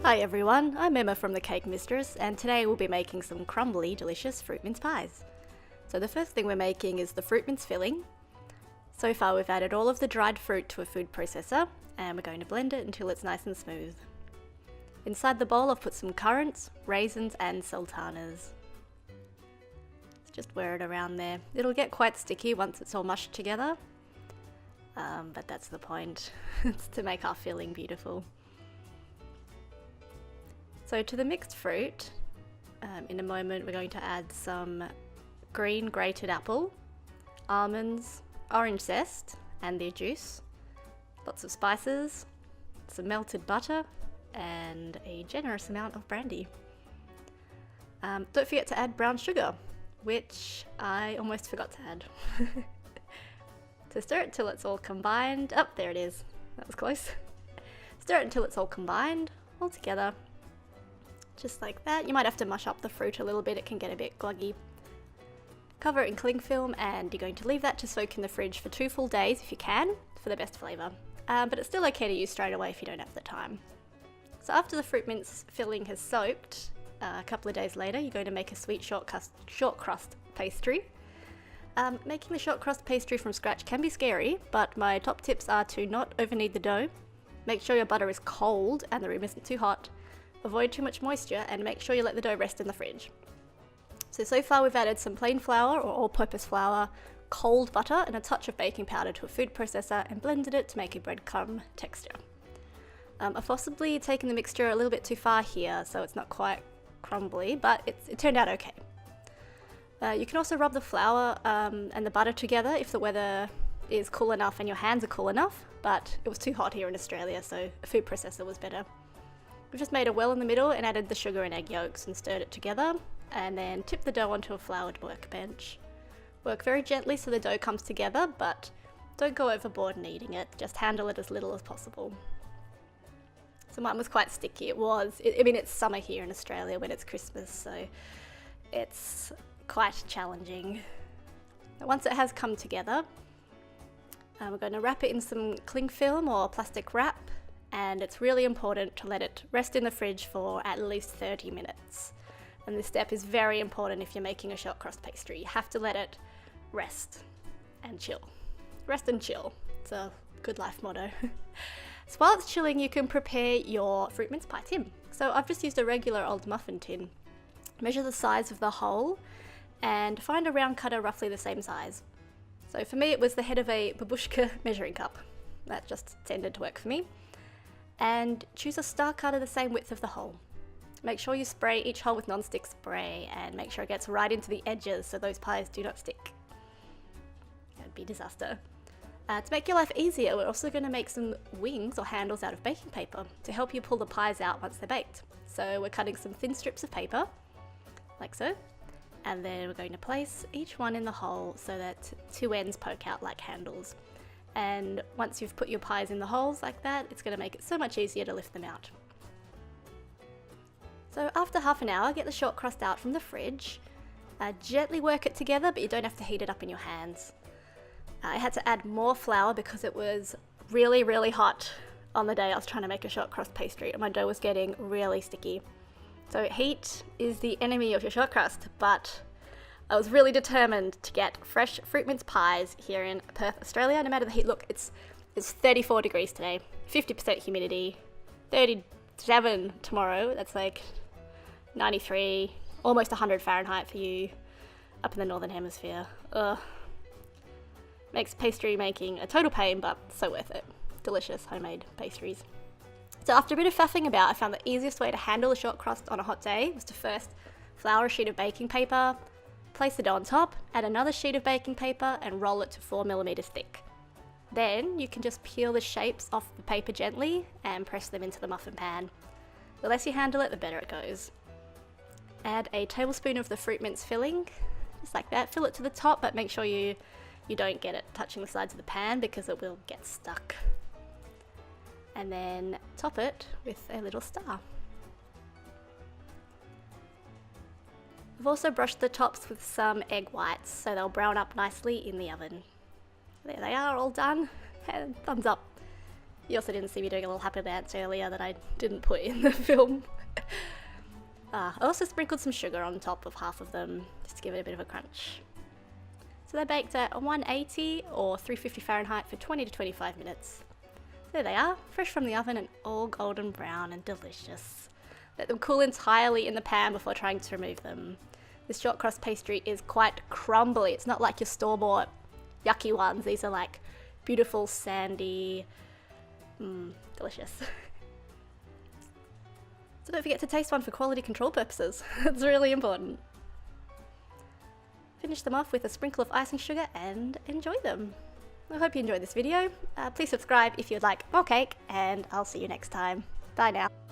Hi everyone, I'm Emma from the Cake Mistress, and today we'll be making some crumbly, delicious fruit mince pies. So the first thing we're making is the fruit mince filling. So far we've added all of the dried fruit to a food processor, and we're going to blend it until it's nice and smooth. Inside the bowl I've put some currants, raisins and sultanas. Just wear it around there. It'll get quite sticky once it's all mushed together, but that's the point. It's to make our filling beautiful. So to the mixed fruit, in a moment we're going to add some green grated apple, almonds, orange zest and their juice, lots of spices, some melted butter and a generous amount of brandy. Don't forget to add brown sugar, which I almost forgot to add. To stir it till it's all combined. Oh, there it is. That was close. Stir it until it's all combined, all together. Just like that. You might have to mush up the fruit a little bit, it can get a bit gluggy. Cover it in cling film and you're going to leave that to soak in the fridge for 2 full days if you can, for the best flavour. But it's still okay to use straight away if you don't have the time. So after the fruit mince filling has soaked, a couple of days later you're going to make a sweet short crust pastry. Making the short crust pastry from scratch can be scary, but my top tips are to not overknead the dough, make sure your butter is cold and the room isn't too hot, avoid too much moisture, and make sure you let the dough rest in the fridge. So far we've added some plain flour or all-purpose flour, cold butter and a touch of baking powder to a food processor and blended it to make a breadcrumb texture. I've possibly taken the mixture a little bit too far here, so it's not quite crumbly, but it turned out okay. You can also rub the flour and the butter together if the weather is cool enough and your hands are cool enough, but it was too hot here in Australia, so a food processor was better. We've just made a well in the middle and added the sugar and egg yolks and stirred it together, and then tipped the dough onto a floured workbench. Work very gently so the dough comes together, but don't go overboard kneading it, just handle it as little as possible. So mine was quite sticky. I mean it's summer here in Australia when it's Christmas, so it's quite challenging. Once it has come together, we're going to wrap it in some cling film or plastic wrap, and it's really important to let it rest in the fridge for at least 30 minutes. And this step is very important if you're making a short crust pastry. You have to let it rest and chill. Rest and chill. It's a good life motto. So while it's chilling, you can prepare your fruit mince pie tin. So I've just used a regular old muffin tin. Measure the size of the hole and find a round cutter roughly the same size. So for me it was the head of a babushka measuring cup. That just tended to work for me. And choose a star cutter the same width of the hole. Make sure you spray each hole with non-stick spray and make sure it gets right into the edges so those pies do not stick. That would be a disaster. To make your life easier, we're also going to make some wings or handles out of baking paper to help you pull the pies out once they're baked. So we're cutting some thin strips of paper, like so, and then we're going to place each one in the hole so that 2 ends poke out like handles. And once you've put your pies in the holes like that, it's going to make it so much easier to lift them out. So after half an hour, get the short crust out from the fridge. Gently work it together, but you don't have to heat it up in your hands. I had to add more flour because it was really, really hot on the day I was trying to make a short crust pastry and my dough was getting really sticky. So heat is the enemy of your short crust, but I was really determined to get fresh fruit mince pies here in Perth, Australia, no matter the heat. Look, it's 34 degrees today, 50% humidity, 37 tomorrow, that's like 93, almost 100 Fahrenheit for you up in the northern hemisphere. Ugh. Makes pastry making a total pain, but so worth it. Delicious homemade pastries. So after a bit of faffing about, I found the easiest way to handle a short crust on a hot day was to first flour a sheet of baking paper, place the dough on top, add another sheet of baking paper and roll it to 4mm thick. Then you can just peel the shapes off the paper gently and press them into the muffin pan. The less you handle it, the better it goes. Add a tablespoon of the fruit mince filling, just like that. Fill it to the top, but make sure you don't get it touching the sides of the pan because it will get stuck. And then top it with a little star. I've also brushed the tops with some egg whites so they'll brown up nicely in the oven. There they are, all done. And thumbs up. You also didn't see me doing a little happy dance earlier that I didn't put in the film. I also sprinkled some sugar on top of half of them, just to give it a bit of a crunch. So they're baked at 180 or 350 Fahrenheit for 20 to 25 minutes. There they are, fresh from the oven and all golden brown and delicious. Let them cool entirely in the pan before trying to remove them. This short crust pastry is quite crumbly. It's not like your store-bought yucky ones. These are like beautiful, sandy, delicious. So don't forget to taste one for quality control purposes. It's really important. Finish them off with a sprinkle of icing sugar and enjoy them. I hope you enjoyed this video. Please subscribe if you'd like more cake, and I'll see you next time. Bye now.